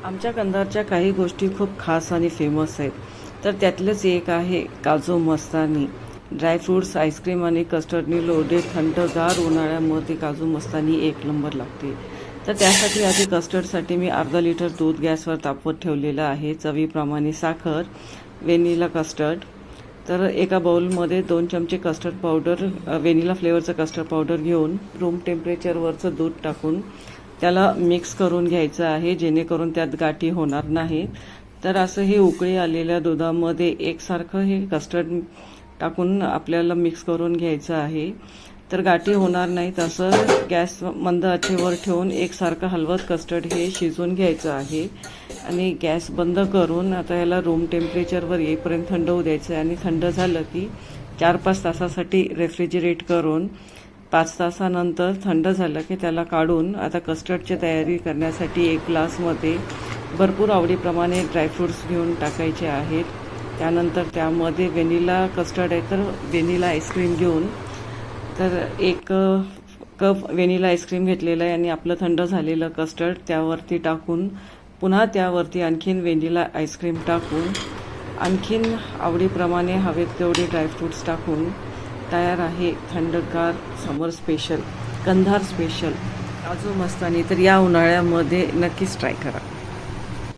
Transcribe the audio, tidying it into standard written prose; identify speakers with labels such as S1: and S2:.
S1: आमच्या कंधारच्या काही गोष्टी खूप खास आणि फेमस आहेत. तर त्यातलेच एक आहे काजू मस्तानी. ड्रायफ्रूट्स, आईस्क्रीम आणि कस्टर्डनी लोडेड थंडगार उन्हाळ्यामध्ये काजू मस्तानी एक नंबर लागते. तर त्यासाठी आधी कस्टर्डसाठी मी अर्धा लिटर दूध गॅसवर तापवत ठेवलेलं आहे. चवीप्रमाणे साखर, व्हॅनिला कस्टर्ड. तर एका बाउलमध्ये 2 चमचे कस्टर्ड पावडर, व्हॅनिला फ्लेवरचं कस्टर्ड पावडर घेऊन रूम टेम्परेचरवरचं दूध टाकून त्याला मिक्स करून घ्यायचं आहे, जेणेकरून त्यात गाठी होणार नाहीत. तर असं हे उकळी आलेल्या दुधामध्ये एकसारखं हे कस्टर्ड टाकून आपल्याला मिक्स करून घ्यायचं आहे. तर गाठी होणार नाहीत असं गॅस मंद आचेवर ठेवून एकसारखं हलवत कस्टर्ड हे शिजवून घ्यायचं आहे. आणि गॅस बंद करून आता याला रूम टेम्परेचरवर येईपर्यंत थंड होऊ द्यायचं आहे. आणि थंड झालं की 4-5 तासासाठी रेफ्रिजरेट करून 5 तासानंतर थंड झालं की त्याला काढून आता कस्टर्डची तयारी करण्यासाठी एक ग्लासमध्ये भरपूर आवडीप्रमाणे ड्रायफ्रूट्स घेऊन टाकायचे आहेत. त्यानंतर त्यामध्ये व्हॅनिला कस्टर्ड आहे तर व्हॅनिला आईस्क्रीम घेऊन तर 1 कप व्हॅनिला आईस्क्रीम घेतलेलं आहे आणि आपलं थंड झालेलं कस्टर्ड त्यावरती टाकून पुन्हा त्यावरती आणखीन व्हॅनिला आईस्क्रीम टाकून आणखीन आवडीप्रमाणे हवेत तेवढे ड्रायफ्रूट्स टाकून तयार आहे थंडगार समर स्पेशल, कंधार स्पेशल काजू मस्तानी. तर या उन्हाळ्यामध्ये नक्कीच ट्राय करा.